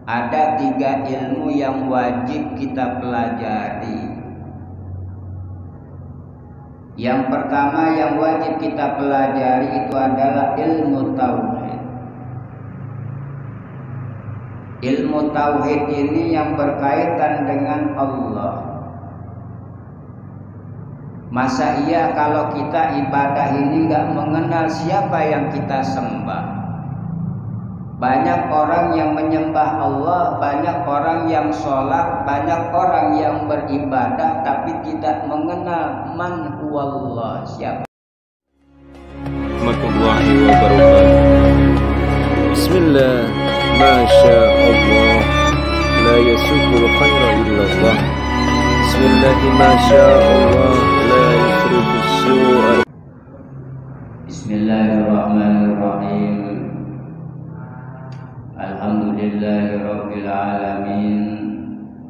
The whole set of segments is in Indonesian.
Ada 3 ilmu yang wajib kita pelajari. Yang pertama yang wajib kita pelajari itu adalah ilmu tauhid. Ilmu tauhid ini yang berkaitan dengan Allah. Masa iya kalau kita ibadah ini nggak mengenal siapa yang kita sembah? Banyak orang yang menyembah Allah, banyak orang yang sholat, banyak orang yang beribadah, tapi tidak mengenal man huwallah, siapa. Warahmatullahi wabarakatuh. Bismillah, masya Allah, la yasukul khaira illallah. Bismillah, masya Allah, la yusrifu su'a. Bismillahirrahmanirrahim. Alhamdulillahirabbil alamin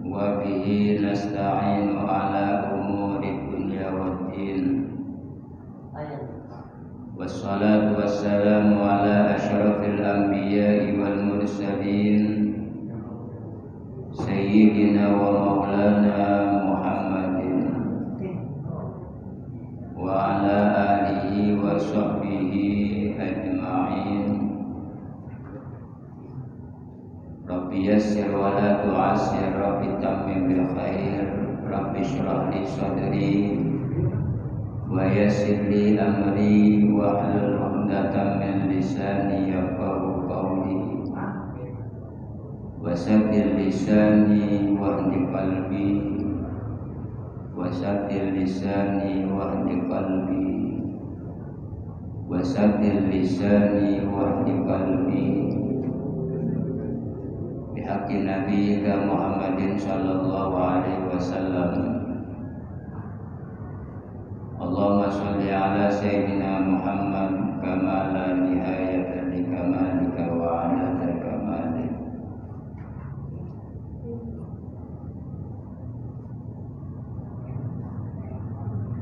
wa bihi nasta'inu ala umuri dunya waddin. Wassalatu wassalamu ala asyrafil anbiya'i wal mursalin sayyidina wa maulana Muhammadin wa ala alihi wa sahbihi ajma'in. Rabbi yassir wa la tu'assir, Rabbi tammim bil khair, Rabbi shrah li sadri wa yassir li amri wa hlul 'uqdatam min lisani yafqahu qawli wa saddid lisani wa hdi qalbi wa saddid lisani wa hdi qalbi wa saddid lisani wa hdi qalbi bihaqi nabiyyika Muhammadin sallallahu alaihi wasallam. Allahumma sholli ala sayyidina Muhammad kama la nihayata li kamalika wa ala kamalik.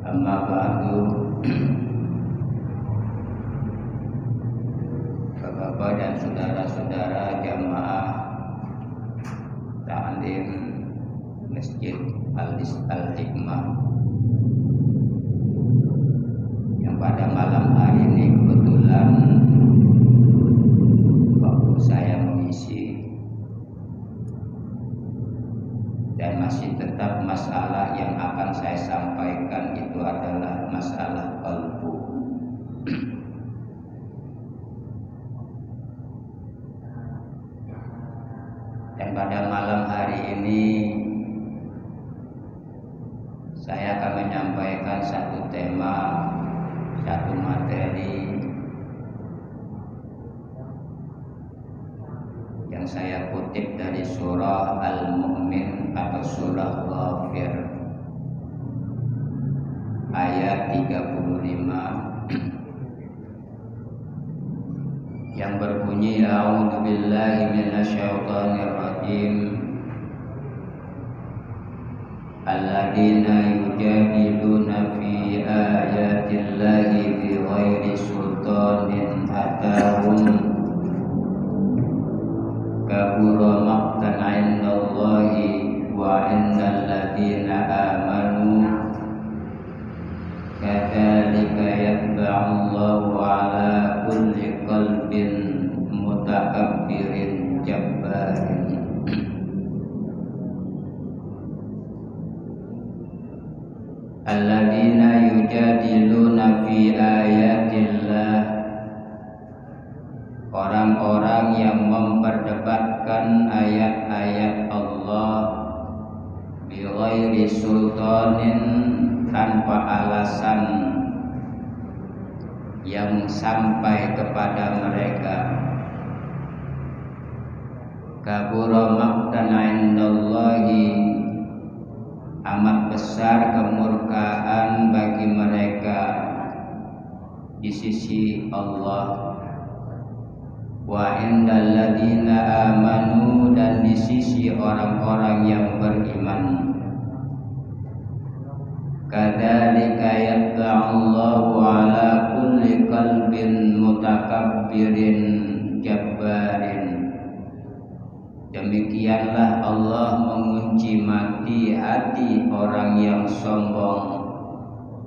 Amma ba'du. Bapak dan saudara-saudara jamaah Ta'lim Masjid Al-Hikmah yang pada malam hari ini kebetulan waktu saya mengisi dan masih tetap masalah yang akan saya sampaikan itu adalah masalah qalbu. Dan pada malam hari ini saya akan menyampaikan satu tema, satu materi yang saya kutip dari surah Al-Mu'min atau surah Ghafir ayat 35 yang berbunyi a'udzu billahi minasyaitonir rajim alladzina yujadiluna fi ayatillahi bighairi sultanin atahum kabura maqtan 'indallahi wa 'indal ladzina amanu kadzalika yatba'ullahu 'ala kulli qalbin mutakabbirin jabbarin. Alladzina yujadiluna fi ayatillah, orang-orang yang memperdebatkan ayat-ayat Allah bighairi sultanin, tanpa alasan yang sampai kepada mereka. Kabura maqtan 'indallahi, amat besar kemurkaan bagi mereka di sisi Allah. Wa indal ladzina amanu, dan di sisi orang-orang yang beriman. Kadzalika yatba'ullahu 'ala kulli qalbin mutakabbirin jabbarin. Demikianlah Allah mengunci mati hati orang yang sombong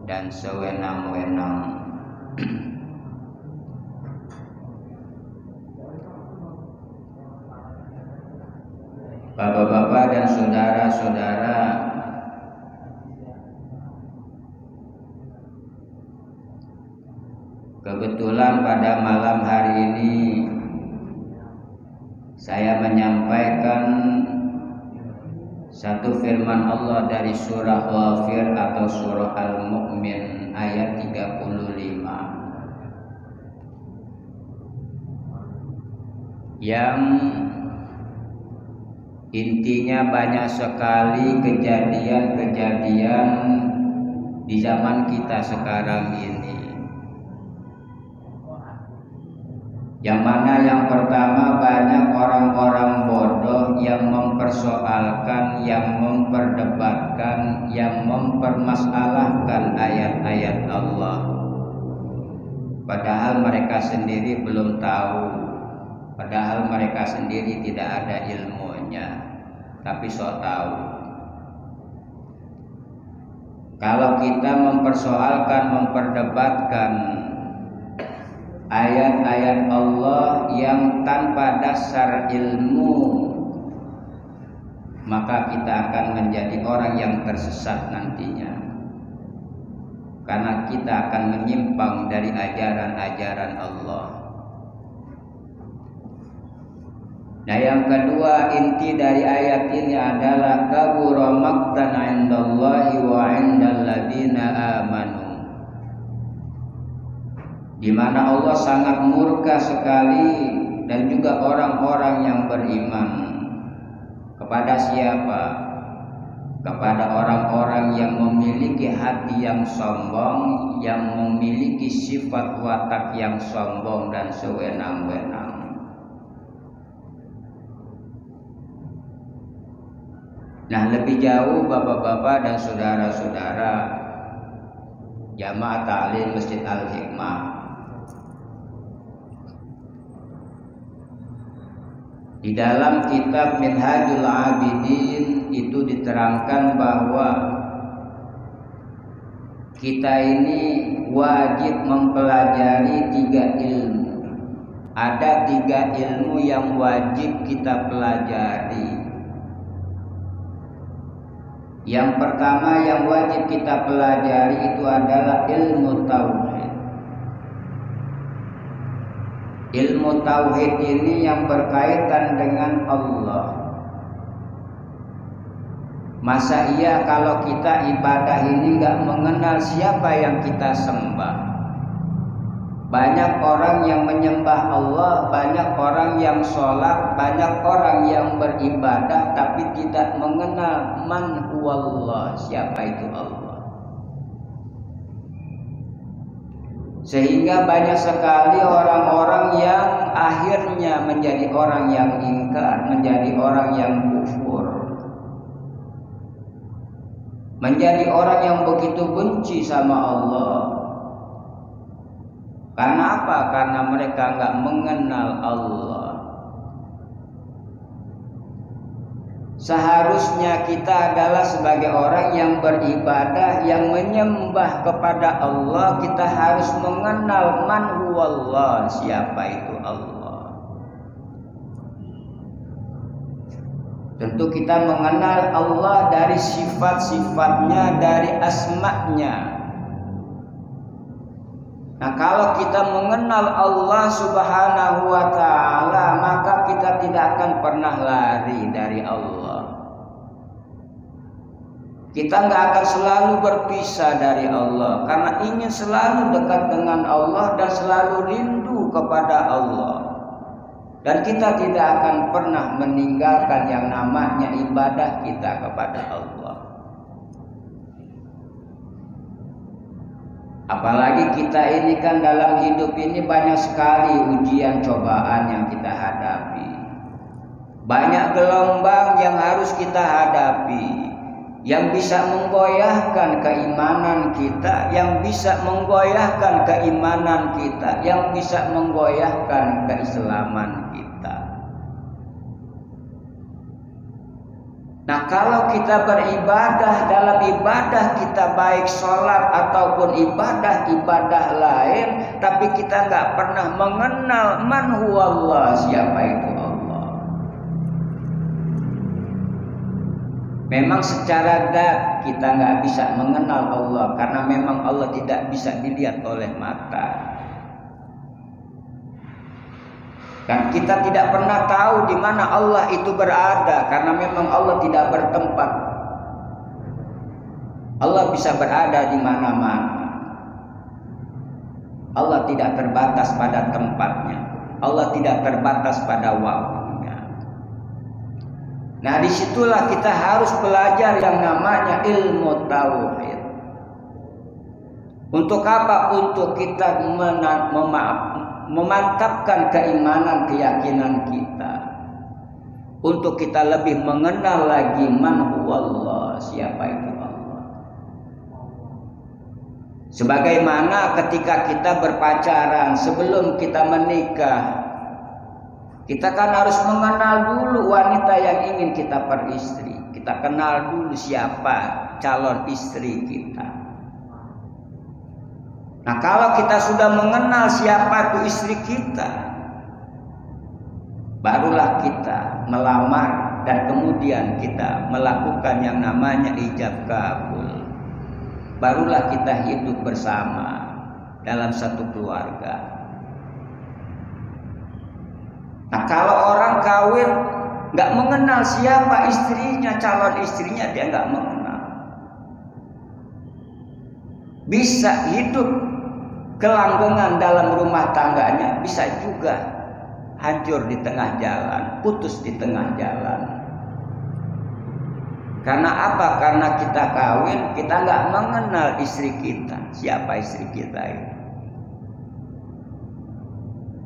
dan sewenang-wenang. Bapak-bapak dan saudara-saudara, kebetulan pada malam hari ini saya menyampaikan satu firman Allah dari surah Ghafir atau surah Al-Mu'min ayat 35 yang intinya banyak sekali kejadian-kejadian di zaman kita sekarang ini. Yang mana yang pertama, banyak orang-orang bodoh yang mempersoalkan, yang memperdebatkan, yang mempermasalahkan ayat-ayat Allah. Padahal mereka sendiri belum tahu, padahal mereka sendiri tidak ada ilmunya, tapi sok tahu. Kalau kita mempersoalkan, memperdebatkan ayat-ayat Allah yang tanpa dasar ilmu, maka kita akan menjadi orang yang tersesat nantinya, karena kita akan menyimpang dari ajaran-ajaran Allah. Nah, yang kedua, inti dari ayat ini adalah kabura maqtan 'indallahi wa 'indal ladzina amanu, di mana Allah sangat murka sekali dan juga orang-orang yang beriman. Kepada siapa? Kepada orang-orang yang memiliki hati yang sombong, yang memiliki sifat watak yang sombong dan sewenang-wenang. Nah, lebih jauh bapak-bapak dan saudara-saudara Jamaah Ta'lim Masjid Al-Hikmah, di dalam kitab Minhajul Abidin itu diterangkan bahwa kita ini wajib mempelajari 3 ilmu. Ada 3 ilmu yang wajib kita pelajari. Yang pertama yang wajib kita pelajari itu adalah ilmu tauhid. Ilmu tauhid ini yang berkaitan dengan Allah. Masa iya kalau kita ibadah ini nggak mengenal siapa yang kita sembah? Banyak orang yang menyembah Allah, banyak orang yang sholat, banyak orang yang beribadah, tapi tidak mengenal man huwallah, siapa itu Allah. Sehingga banyak sekali orang-orang yang akhirnya menjadi orang yang ingkar, menjadi orang yang kufur, menjadi orang yang begitu benci sama Allah. Karena apa? Karena mereka nggak mengenal Allah. Seharusnya kita adalah sebagai orang yang beribadah, yang menyembah kepada Allah, kita harus mengenal man huwallah, siapa itu Allah. Tentu kita mengenal Allah dari sifat-sifatnya, dari asma-Nya. Nah, kalau kita mengenal Allah Subhanahu wa ta'ala, maka kita tidak akan pernah lari dari Allah. Kita nggak akan selalu berpisah dari Allah, karena ingin selalu dekat dengan Allah dan selalu rindu kepada Allah. Dan kita tidak akan pernah meninggalkan yang namanya ibadah kita kepada Allah. Apalagi kita ini kan dalam hidup ini banyak sekali ujian cobaan yang kita hadapi. Banyak gelombang yang harus kita hadapi, yang bisa menggoyahkan keimanan kita, yang bisa menggoyahkan keimanan kita, yang bisa menggoyahkan keislaman kita. Nah, kalau kita beribadah, dalam ibadah kita baik sholat ataupun ibadah lain, tapi kita nggak pernah mengenal man huwallah, siapa itu Allah. Memang secara zat kita nggak bisa mengenal Allah, karena memang Allah tidak bisa dilihat oleh mata. Dan kita tidak pernah tahu di mana Allah itu berada, karena memang Allah tidak bertempat. Allah bisa berada di mana-mana. Allah tidak terbatas pada tempatnya. Allah tidak terbatas pada waktunya. Nah, disitulah kita harus belajar yang namanya ilmu tauhid. Untuk apa? Untuk kita memantapkan keimanan, keyakinan kita, untuk kita lebih mengenal lagi man huwallah, siapa itu Allah. Sebagaimana ketika kita berpacaran, sebelum kita menikah, kita kan harus mengenal dulu wanita yang ingin kita peristri. Kita kenal dulu siapa calon istri kita. Nah, kalau kita sudah mengenal siapa itu istri kita, barulah kita melamar dan kemudian kita melakukan yang namanya ijab kabul. Barulah kita hidup bersama dalam satu keluarga. Nah, kalau orang kawin nggak mengenal siapa istrinya, calon istrinya, dia nggak mengenal. Bisa hidup kelanggengan dalam rumah tangganya, bisa juga hancur di tengah jalan, putus di tengah jalan. Karena apa? Karena kita kawin, kita nggak mengenal istri kita, siapa istri kita itu.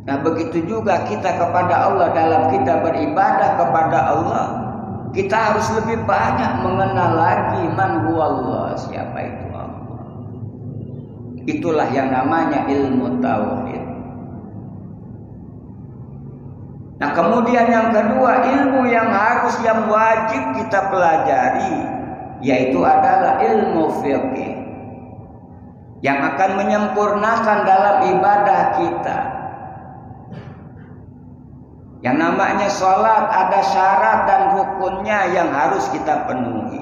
Nah, begitu juga kita kepada Allah, dalam kita beribadah kepada Allah, kita harus lebih banyak mengenal lagi man huwallah, siapa itu Allah. Itulah yang namanya ilmu tauhid. Nah, kemudian yang kedua, ilmu yang wajib kita pelajari, yaitu adalah ilmu fiqih, yang akan menyempurnakan dalam ibadah kita. Yang namanya sholat ada syarat dan rukunnya yang harus kita penuhi.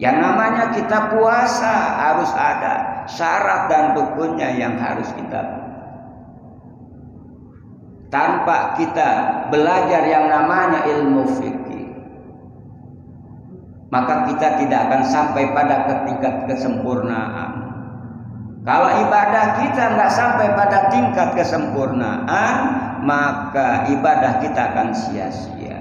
Yang namanya kita puasa harus ada syarat dan rukunnya yang harus kita penuhi. Tanpa kita belajar yang namanya ilmu fikih, maka kita tidak akan sampai pada tingkat kesempurnaan. Kalau ibadah kita nggak sampai pada tingkat kesempurnaan, maka ibadah kita akan sia-sia.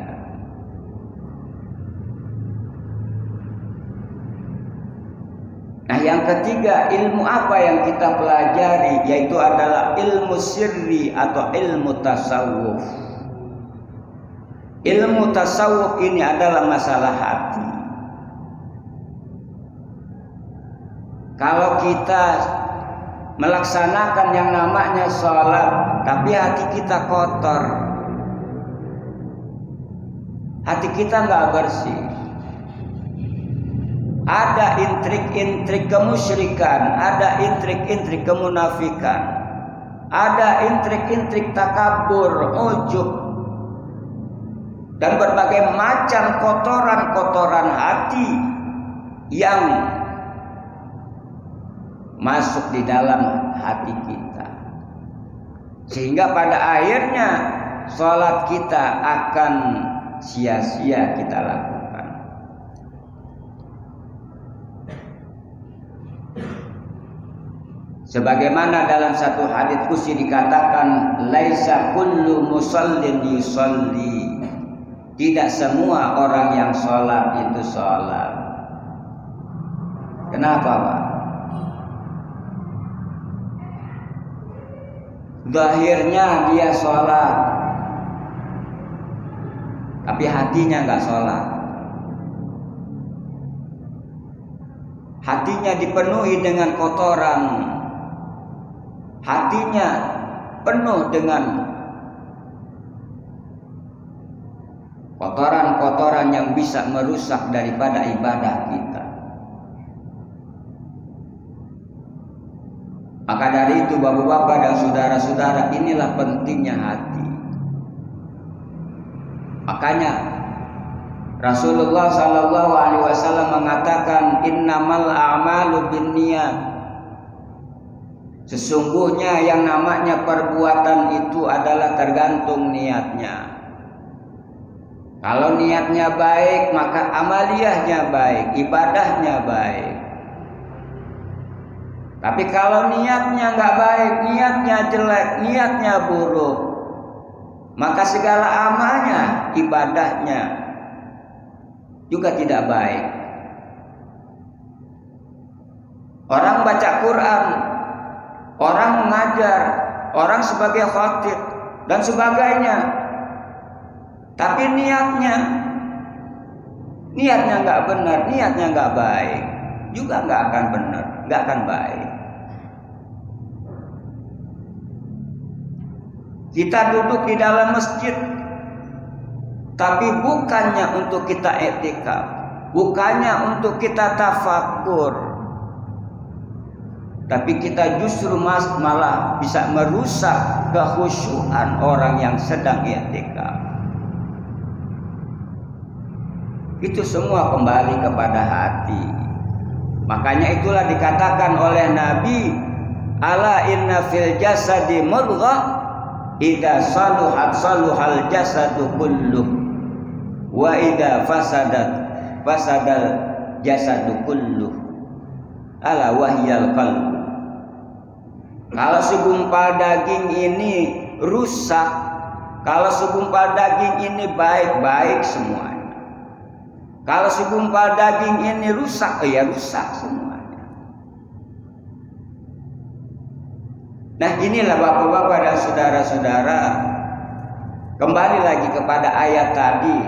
Nah, yang ketiga, ilmu apa yang kita pelajari, yaitu adalah ilmu sirri atau ilmu tasawuf. Ilmu tasawuf ini adalah masalah hati. Kalau kita melaksanakan yang namanya sholat, tapi hati kita kotor, hati kita nggak bersih, ada intrik-intrik kemusyrikan, ada intrik-intrik kemunafikan, ada intrik-intrik takabur, ujub, dan berbagai macam kotoran-kotoran hati yang masuk di dalam hati kita, sehingga pada akhirnya sholat kita akan sia-sia kita lakukan. Sebagaimana dalam satu hadits qudsi dikatakan, laisa kullu musallin yusalli, tidak semua orang yang sholat itu sholat. Kenapa, Pak? Zahirnya dia sholat, tapi hatinya nggak sholat. Hatinya dipenuhi dengan kotoran, hatinya penuh dengan kotoran-kotoran yang bisa merusak daripada ibadah kita. Maka dari itu bapak-bapak dan saudara-saudara, inilah pentingnya hati. Makanya Rasulullah Sallallahu Alaihi Wasallam mengatakan innamal a'malu binniyat. Sesungguhnya yang namanya perbuatan itu adalah tergantung niatnya. Kalau niatnya baik, maka amaliyahnya baik, ibadahnya baik. Tapi kalau niatnya nggak baik, niatnya jelek, niatnya buruk, maka segala amalnya, ibadahnya juga tidak baik. Orang baca Quran, orang mengajar, orang sebagai khatib dan sebagainya, tapi niatnya nggak benar, niatnya nggak baik, juga nggak akan benar, nggak akan baik. Kita duduk di dalam masjid, tapi bukannya untuk kita i'tikaf, bukannya untuk kita tafakur, tapi kita justru malah bisa merusak kekhusyuan orang yang sedang i'tikaf. Itu semua kembali kepada hati. Makanya itulah dikatakan oleh Nabi, ala inna fil jasadi mudghah idza saluhat saluhal jasadu kulluh wa idza fasadal jasadu kulluh ala wahyal qalb. Kalau segumpal daging ini rusak, kalau segumpal daging ini baik-baik semuanya. Kalau segumpal daging ini rusak, ya rusak semuanya. Nah, inilah bapak-bapak dan saudara-saudara, kembali lagi kepada ayat tadi,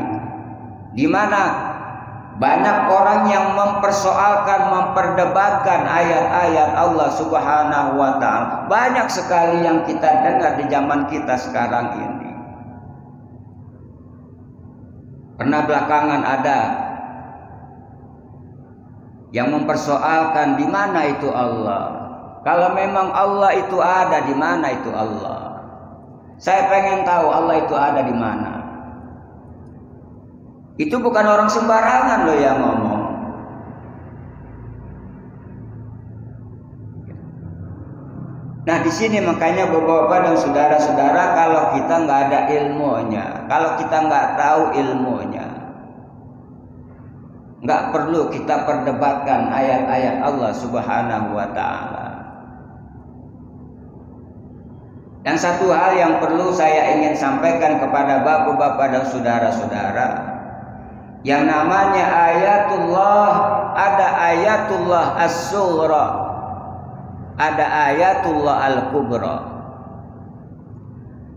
di mana banyak orang yang mempersoalkan, memperdebatkan ayat-ayat Allah Subhanahu wa ta'ala. Banyak sekali yang kita dengar di zaman kita sekarang ini. Pernah belakangan ada yang mempersoalkan di mana itu Allah. Kalau memang Allah itu ada, di mana itu Allah? Saya pengen tahu Allah itu ada di mana. Itu bukan orang sembarangan loh yang ngomong. Nah, di sini makanya bapak-bapak dan saudara-saudara, kalau kita nggak ada ilmunya, kalau kita nggak tahu ilmunya, nggak perlu kita perdebatkan ayat-ayat Allah Subhanahu wa ta'ala. Dan satu hal yang perlu saya ingin sampaikan kepada bapak-bapak dan saudara-saudara, yang namanya ayatullah, ada ayatullah as-sughra, ada ayatullah al-kubra.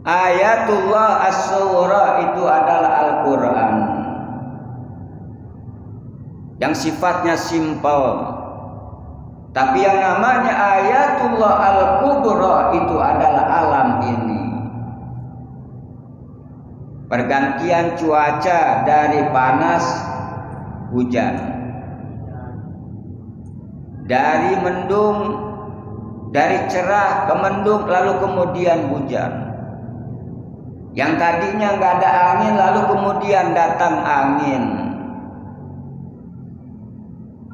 Ayatullah as-sughra itu adalah Al-Quran yang sifatnya simpel. Tapi yang namanya ayatullah al-kubra itu adalah alam ini. Pergantian cuaca dari panas hujan, dari mendung, dari cerah ke mendung lalu kemudian hujan. Yang tadinya nggak ada angin lalu kemudian datang angin.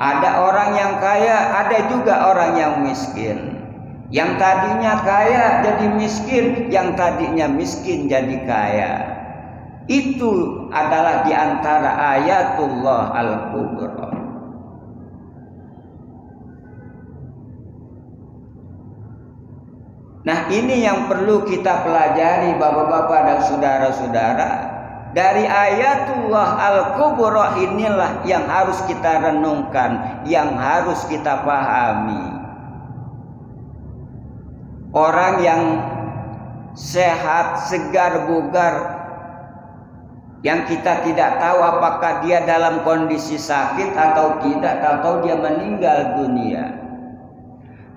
Ada orang yang kaya, ada juga orang yang miskin. Yang tadinya kaya jadi miskin, yang tadinya miskin jadi kaya. Itu adalah di antara ayatullah al-kubra. Nah, ini yang perlu kita pelajari bapak-bapak dan saudara-saudara. Dari ayatullah al-kubra inilah yang harus kita renungkan, yang harus kita pahami. Orang yang sehat, segar, bugar, yang kita tidak tahu apakah dia dalam kondisi sakit atau tidak, atau dia meninggal dunia.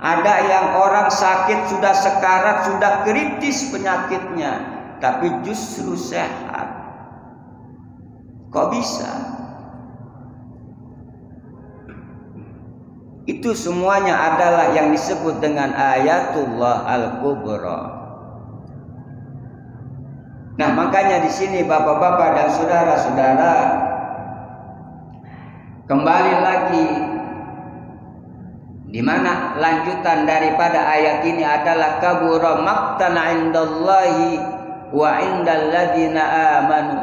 Ada yang orang sakit, sudah sekarat, sudah kritis penyakitnya, tapi justru sehat. Kok bisa? Itu semuanya adalah yang disebut dengan ayatullah al-kubra. Nah, makanya di sini bapak-bapak dan saudara-saudara, kembali lagi, di mana lanjutan daripada ayat ini adalah kabura maqtan 'indallahi wa 'indal ladzina amanu.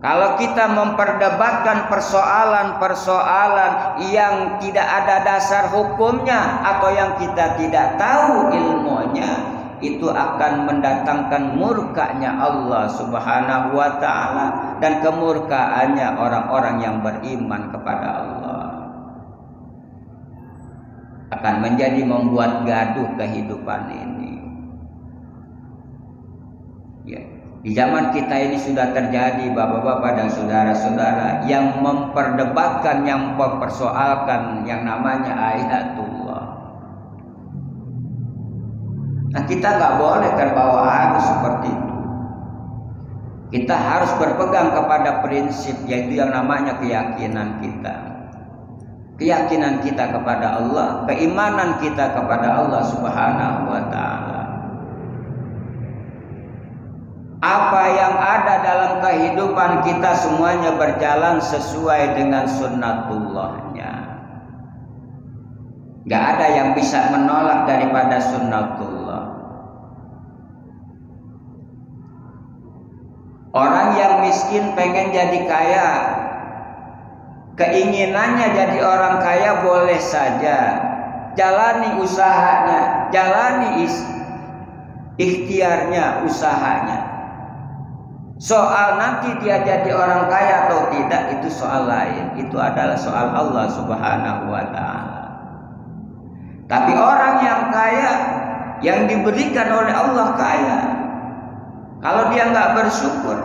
Kalau kita memperdebatkan persoalan-persoalan yang tidak ada dasar hukumnya atau yang kita tidak tahu ilmunya, itu akan mendatangkan murkanya Allah Subhanahu wa ta'ala dan kemurkaannya orang-orang yang beriman kepada Allah. Akan menjadi membuat gaduh kehidupan ini. Ya. Di zaman kita ini sudah terjadi bapak-bapak dan saudara-saudara yang memperdebatkan, yang mempersoalkan yang namanya ayatullah. Nah, kita nggak boleh terbawa arus seperti itu. Kita harus berpegang kepada prinsip, yaitu yang namanya keyakinan kita. Keyakinan kita kepada Allah, keimanan kita kepada Allah Subhanahu wa ta'ala. Apa yang ada dalam kehidupan kita semuanya berjalan sesuai dengan sunnatullahnya. Gak ada yang bisa menolak daripada sunnatullah. Orang yang miskin pengen jadi kaya, keinginannya jadi orang kaya boleh saja. Jalani usahanya, jalani ikhtiarnya, usahanya. Soal nanti dia jadi orang kaya atau tidak, itu soal lain. Itu adalah soal Allah Subhanahu wa ta'ala. Tapi orang yang kaya, yang diberikan oleh Allah kaya, kalau dia nggak bersyukur,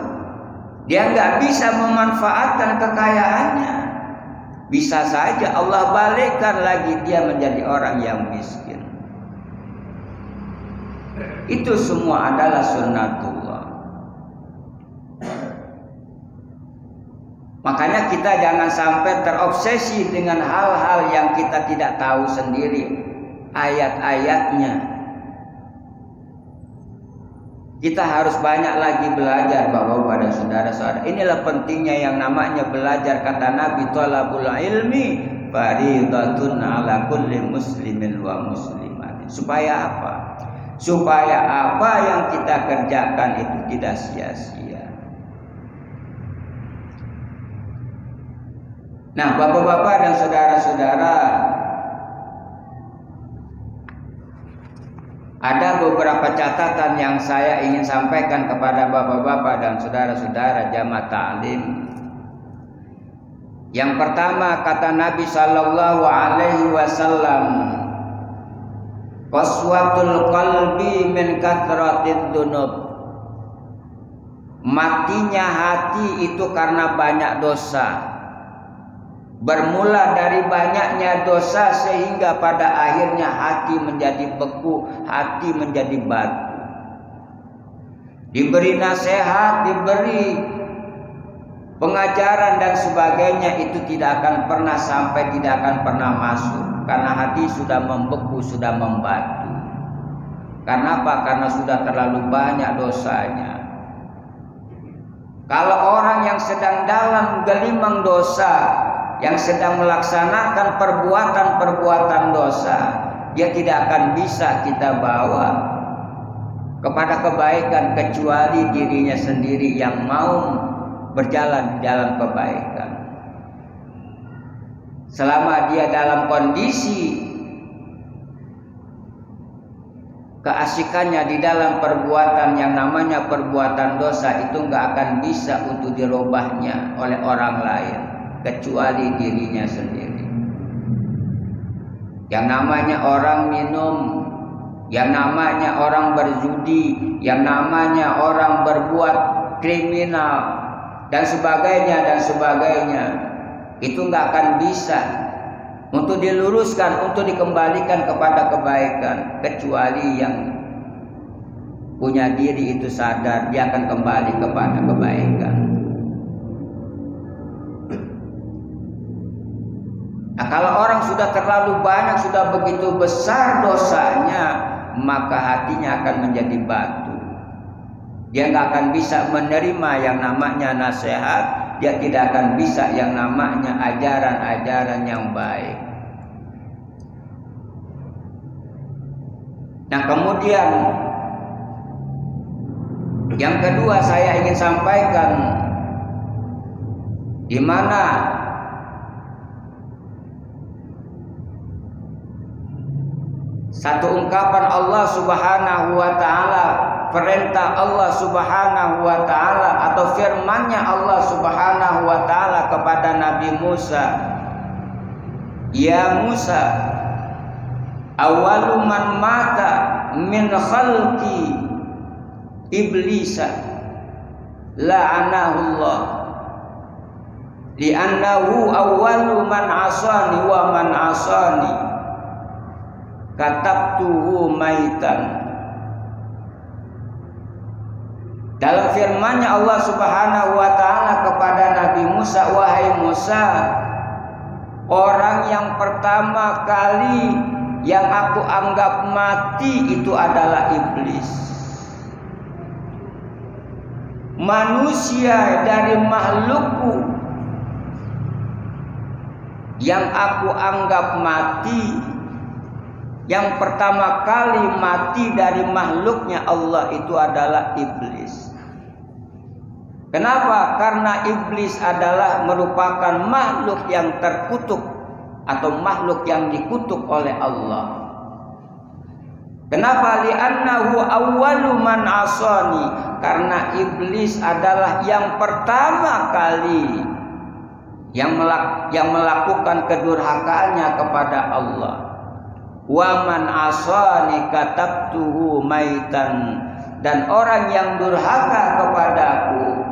dia nggak bisa memanfaatkan kekayaannya, bisa saja Allah balikkan lagi dia menjadi orang yang miskin. Itu semua adalah sunnatullah. Makanya kita jangan sampai terobsesi dengan hal-hal yang kita tidak tahu sendiri ayat-ayatnya. Kita harus banyak lagi belajar bapak-bapak dan saudara-saudara. Inilah pentingnya yang namanya belajar. Kata Nabi, thalabul ilmi faridatun ala kulli muslimin wa muslimatin. Supaya apa? Supaya apa yang kita kerjakan itu tidak sia-sia. Nah, bapak-bapak dan saudara-saudara, ada beberapa catatan yang saya ingin sampaikan kepada bapak-bapak dan saudara-saudara jamaah ta'lim. Yang pertama, kata Nabi sallallahu alaihi wasallam, qaswatul qalbi min kathratid dunub. Matinya hati itu karena banyak dosa. Bermula dari banyaknya dosa sehingga pada akhirnya hati menjadi beku, hati menjadi batu. Diberi nasihat, diberi pengajaran dan sebagainya, itu tidak akan pernah sampai, tidak akan pernah masuk. Karena hati sudah membeku, sudah membatu. Karena apa? Karena sudah terlalu banyak dosanya. Kalau orang yang sedang dalam gelimang dosa, yang sedang melaksanakan perbuatan-perbuatan dosa, dia tidak akan bisa kita bawa kepada kebaikan kecuali dirinya sendiri yang mau berjalan di dalam kebaikan. Selama dia dalam kondisi keasikannya di dalam perbuatan yang namanya perbuatan dosa, itu nggak akan bisa untuk dirubahnya oleh orang lain kecuali dirinya sendiri. Yang namanya orang minum, yang namanya orang berjudi, yang namanya orang berbuat kriminal dan sebagainya, itu nggak akan bisa untuk diluruskan, untuk dikembalikan kepada kebaikan, kecuali yang punya diri itu sadar dia akan kembali kepada kebaikan. Nah, kalau orang sudah terlalu banyak, sudah begitu besar dosanya, maka hatinya akan menjadi batu. Dia nggak akan bisa menerima yang namanya nasihat. Dia tidak akan bisa yang namanya ajaran-ajaran yang baik. Nah, kemudian yang kedua saya ingin sampaikan, di mana satu ungkapan Allah Subhanahu wa taala, perintah Allah Subhanahu wa taala atau firman-Nya Allah Subhanahu wa taala kepada Nabi Musa, "Ya Musa, awalu man mata min khalqi iblisa la'anahullah li'annahu awalu man asani wa man asani katabtuhu maitan." Dalam firman-Nya Allah Subhanahu wa taala kepada Nabi Musa, "Wahai Musa, orang yang pertama kali yang aku anggap mati itu adalah iblis. Manusia dari makhlukku yang aku anggap mati, yang pertama kali mati dari makhluknya Allah itu adalah iblis. Kenapa? Karena iblis adalah merupakan makhluk yang terkutuk atau makhluk yang dikutuk oleh Allah. Kenapa? Li'annahu awwalu man asani, karena iblis adalah yang pertama kali yang melakukan kedurhakaannya kepada Allah. Wa man asani katabtuhu maitan, dan orang yang durhaka kepadaku,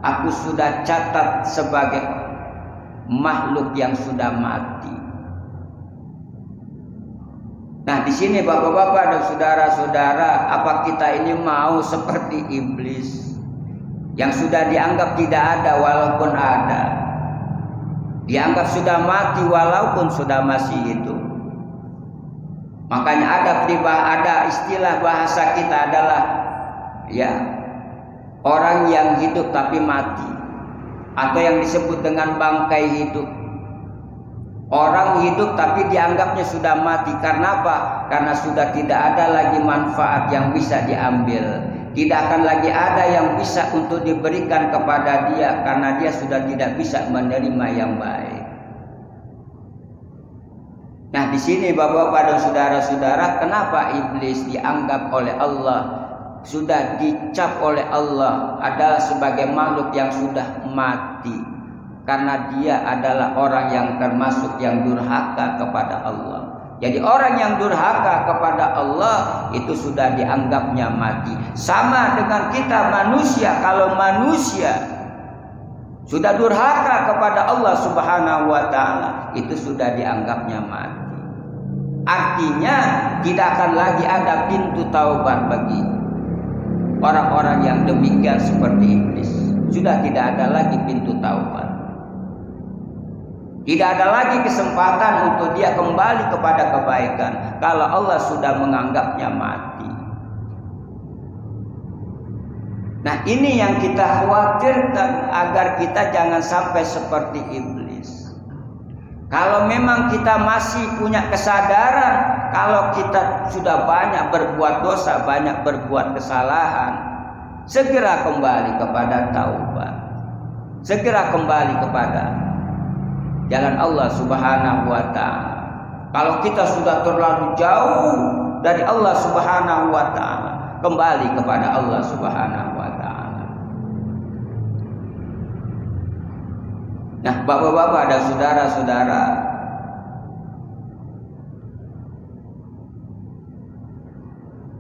aku sudah catat sebagai makhluk yang sudah mati. Nah, di sini bapak-bapak dan saudara-saudara, apa kita ini mau seperti iblis yang sudah dianggap tidak ada walaupun ada, dianggap sudah mati walaupun sudah masih hidup? Makanya ada istilah bahasa kita adalah ya orang yang hidup tapi mati, atau yang disebut dengan bangkai hidup. Orang hidup tapi dianggapnya sudah mati. Karena apa? Karena sudah tidak ada lagi manfaat yang bisa diambil. Tidak akan lagi ada yang bisa untuk diberikan kepada dia, karena dia sudah tidak bisa menerima yang baik. Nah, di sini bapak-bapak dan saudara-saudara, kenapa iblis dianggap oleh Allah, sudah dicap oleh Allah adalah sebagai makhluk yang sudah mati? Karena dia adalah orang yang termasuk yang durhaka kepada Allah. Jadi orang yang durhaka kepada Allah itu sudah dianggapnya mati. Sama dengan kita manusia, kalau manusia sudah durhaka kepada Allah Subhanahu wa taala, itu sudah dianggapnya mati. Artinya tidak akan lagi ada pintu taubat bagi orang-orang yang demikian seperti iblis. Sudah tidak ada lagi pintu taubat. Tidak ada lagi kesempatan untuk dia kembali kepada kebaikan kalau Allah sudah menganggapnya mati. Nah, ini yang kita khawatirkan, agar kita jangan sampai seperti iblis. Kalau memang kita masih punya kesadaran kalau kita sudah banyak berbuat dosa, banyak berbuat kesalahan, segera kembali kepada taubat. Segera kembali kepada jalan Allah Subhanahu wa taala. Kalau kita sudah terlalu jauh dari Allah Subhanahu wa taala, kembali kepada Allah Subhanahu wa taala. Nah, bapak-bapak dan saudara-saudara,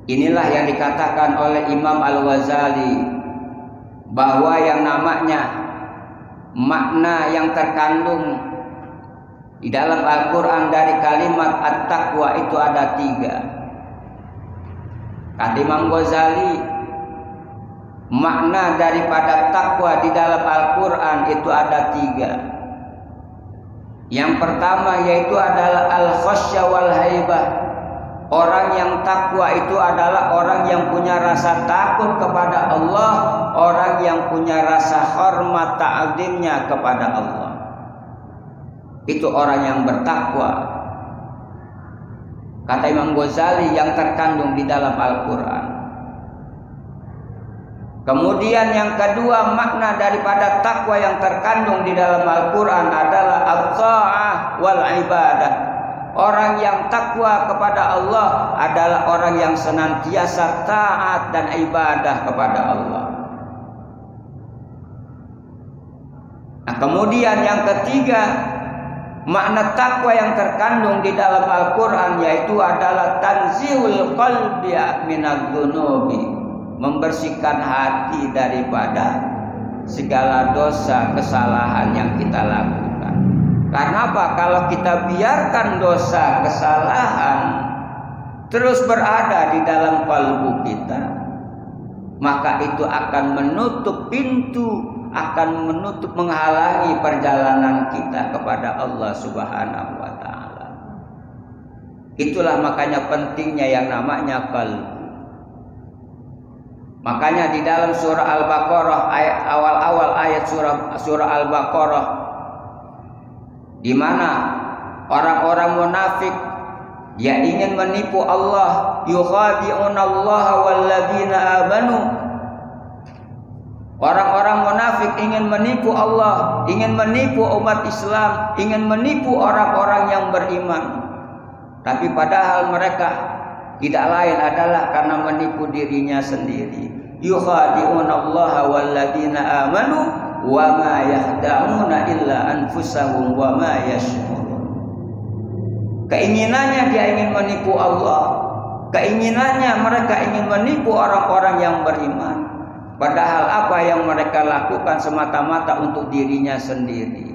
inilah yang dikatakan oleh Imam Al-Ghazali, bahwa yang namanya makna yang terkandung di dalam Al-Quran dari kalimat at-taqwa itu ada 3. Kata Imam Ghazali, makna daripada takwa di dalam Al-Quran itu ada 3. Yang pertama yaitu adalah al-khasyah wal haibah. Orang yang takwa itu adalah orang yang punya rasa takut kepada Allah, orang yang punya rasa hormat ta'zimnya kepada Allah. Itu orang yang bertakwa. Kata Imam Ghazali yang terkandung di dalam Al-Quran. Kemudian yang kedua, makna daripada takwa yang terkandung di dalam Al-Quran adalah at-ta'ah wal ibadah. Orang yang takwa kepada Allah adalah orang yang senantiasa taat dan ibadah kepada Allah. Nah, kemudian yang ketiga, makna takwa yang terkandung di dalam Al-Quran yaitu adalah tanzihul qalbi minadz-dzunubi, membersihkan hati daripada segala dosa kesalahan yang kita lakukan. Karena apa? Kalau kita biarkan dosa kesalahan terus berada di dalam kalbu kita, maka itu akan menutup pintu, akan menutup, menghalangi perjalanan kita kepada Allah Subhanahu wa ta'ala. Itulah makanya pentingnya yang namanya qalbu. Makanya di dalam surah Al-Baqarah, ayat awal-awal ayat surah Al-Baqarah, di mana orang-orang munafik yang ingin menipu Allah, yukhadi'unallaha walladzina amanu. Orang-orang munafik ingin menipu Allah, ingin menipu umat Islam, ingin menipu orang-orang yang beriman. Tapi padahal mereka tidak lain adalah karena menipu dirinya sendiri. Yukhadi'unallaha walladzina amanu wa ma yakhda'una illa anfusahum wa ma yash'urun. Keinginannya dia ingin menipu Allah, keinginannya mereka ingin menipu orang-orang yang beriman. Padahal apa yang mereka lakukan semata-mata untuk dirinya sendiri.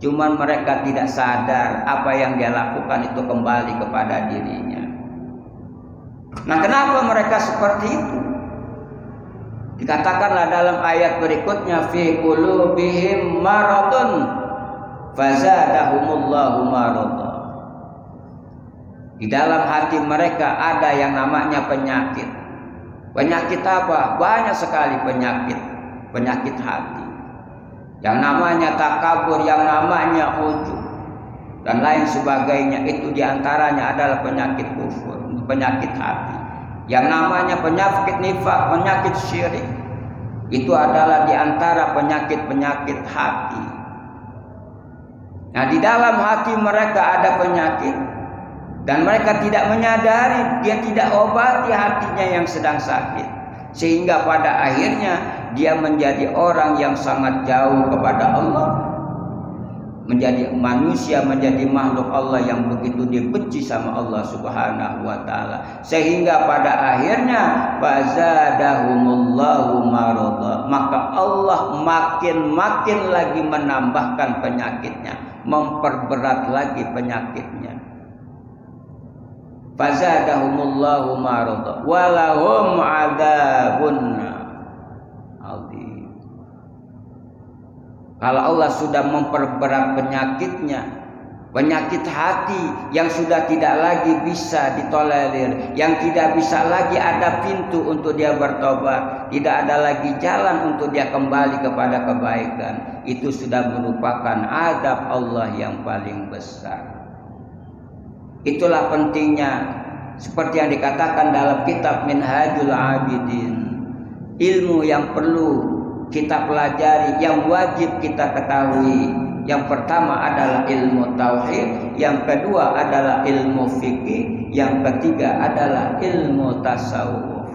Cuman mereka tidak sadar apa yang dia lakukan itu kembali kepada dirinya. Nah, kenapa mereka seperti itu? Dikatakanlah dalam ayat berikutnya, fi qulubihim maradun fazadahumullahu marada. Di dalam hati mereka ada yang namanya penyakit. Penyakit apa? Banyak sekali penyakit. Penyakit hati. Yang namanya takabur, yang namanya ujub, dan lain sebagainya. Itu diantaranya adalah penyakit kufur, penyakit hati. Yang namanya penyakit nifak, penyakit syirik, itu adalah diantara penyakit-penyakit hati. Nah, di dalam hati mereka ada penyakit, dan mereka tidak menyadari, dia tidak obati hatinya yang sedang sakit, sehingga pada akhirnya dia menjadi orang yang sangat jauh kepada Allah, menjadi manusia, menjadi makhluk Allah yang begitu dibenci sama Allah Subhanahu wa ta'ala, sehingga pada akhirnya fazadahumullahu marada, maka Allah makin lagi menambahkan penyakitnya, memperberat lagi penyakitnya. Fazadahumullahu marada walahum adzabun adzim. Kalau Allah sudah memperberat penyakitnya, penyakit hati yang sudah tidak lagi bisa ditolerir, yang tidak bisa lagi ada pintu untuk dia bertobat, tidak ada lagi jalan untuk dia kembali kepada kebaikan, itu sudah merupakan adab Allah yang paling besar. Itulah pentingnya, seperti yang dikatakan dalam kitab Minhajul Abidin, ilmu yang perlu kita pelajari, yang wajib kita ketahui. Yang pertama adalah ilmu tauhid, yang kedua adalah ilmu fikih, yang ketiga adalah ilmu tasawuf.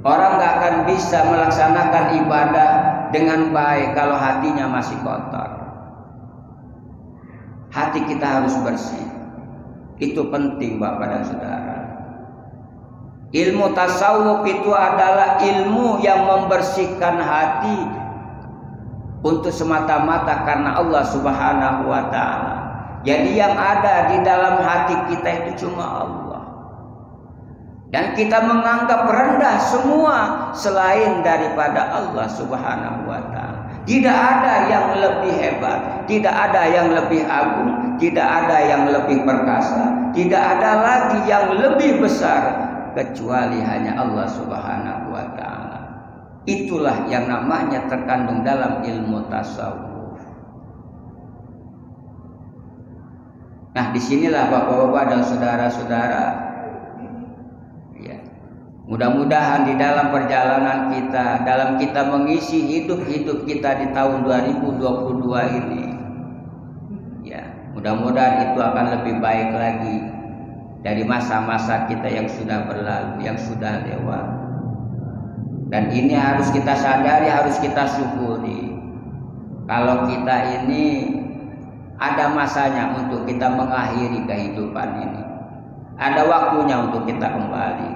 Orang gak akan bisa melaksanakan ibadah dengan baik kalau hatinya masih kotor. Hati kita harus bersih. Itu penting Bapak dan Saudara. Ilmu tasawuf itu adalah ilmu yang membersihkan hati untuk semata-mata karena Allah Subhanahu wa ta'ala. Jadi yang ada di dalam hati kita itu cuma Allah. Dan kita menganggap rendah semua selain daripada Allah Subhanahu wa ta'ala. Tidak ada yang lebih hebat, tidak ada yang lebih agung, tidak ada yang lebih perkasa, tidak ada lagi yang lebih besar kecuali hanya Allah Subhanahu wa taala. Itulah yang namanya terkandung dalam ilmu tasawuf. Nah, disinilah Bapak-bapak dan saudara-saudara, ya, mudah-mudahan di dalam perjalanan kita, dalam kita mengisi hidup kita di tahun 2022 ini, ya, mudah-mudahan itu akan lebih baik lagi dari masa-masa kita yang sudah berlalu, yang sudah lewat. Dan ini harus kita sadari, harus kita syukuri. Kalau kita ini ada masanya untuk kita mengakhiri kehidupan ini. Ada waktunya untuk kita kembali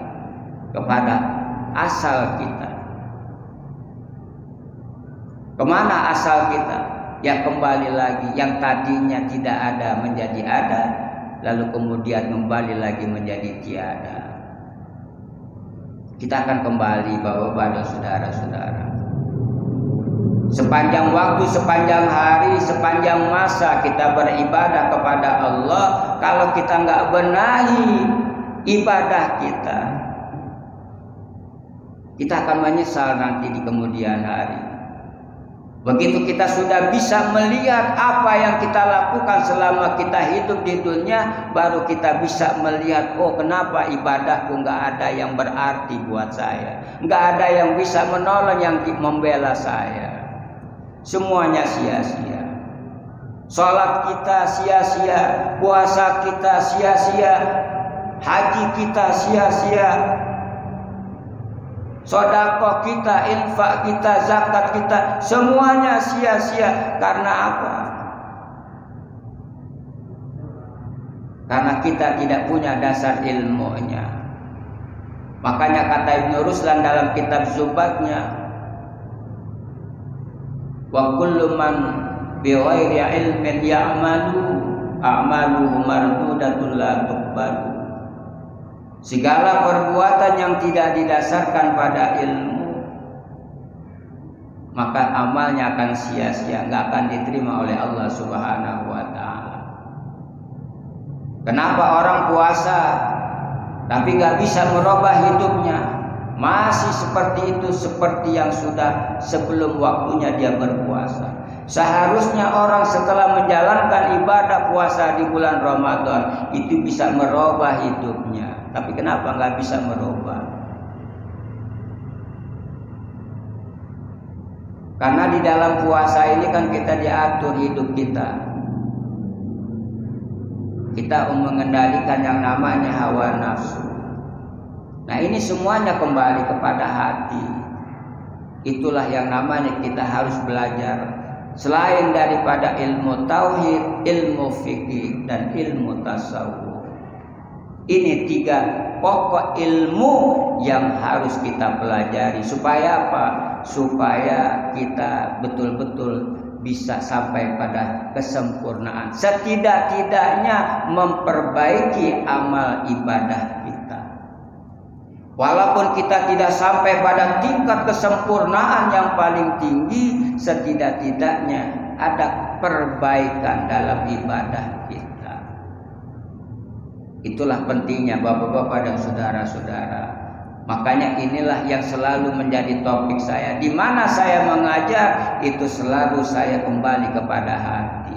kepada asal kita. Kemana asal kita? Ya kembali lagi, yang tadinya tidak ada menjadi ada, lalu kemudian kembali lagi menjadi tiada. Kita akan kembali Bapak-bapak dan saudara-saudara. Sepanjang waktu, sepanjang hari, sepanjang masa kita beribadah kepada Allah, kalau kita nggak benahi ibadah kita akan menyesal nanti di kemudian hari. Begitu kita sudah bisa melihat apa yang kita lakukan selama kita hidup di dunia, baru kita bisa melihat, oh kenapa ibadahku nggak ada yang berarti buat saya, nggak ada yang bisa menolong, yang membela saya. Semuanya sia-sia. Sholat kita sia-sia, puasa kita sia-sia, haji kita sia-sia, sedekah kita, infak kita, zakat kita, semuanya sia-sia. Karena apa? Karena kita tidak punya dasar ilmunya. Makanya kata Ibnu Ruslan dalam kitab Zubatnya, wa kullu man bi ghairi ilmin ya'malu a'maluhu mardudatun la tuqbalu. Segala perbuatan yang tidak didasarkan pada ilmu, maka amalnya akan sia-sia, nggak akan diterima oleh Allah Subhanahu wa taala. Kenapa orang puasa tapi nggak bisa merubah hidupnya? Masih seperti itu, seperti yang sudah sebelum waktunya dia berpuasa. Seharusnya orang setelah menjalankan ibadah puasa di bulan Ramadan itu bisa merubah hidupnya. Tapi kenapa nggak bisa merubah? Karena di dalam puasa ini kan kita diatur hidup kita. Kita mengendalikan yang namanya hawa nafsu. Nah ini semuanya kembali kepada hati. Itulah yang namanya kita harus belajar. Selain daripada ilmu tauhid, ilmu fikih, dan ilmu tasawuf. Ini 3 pokok ilmu yang harus kita pelajari. Supaya apa? Supaya kita betul-betul bisa sampai pada kesempurnaan. Setidak-tidaknya memperbaiki amal ibadah kita. Walaupun kita tidak sampai pada tingkat kesempurnaan yang paling tinggi, setidak-tidaknya ada perbaikan dalam ibadah kita. Itulah pentingnya Bapak-bapak dan saudara-saudara. Makanya inilah yang selalu menjadi topik saya. Di mana saya mengajar, itu selalu saya kembali kepada hati.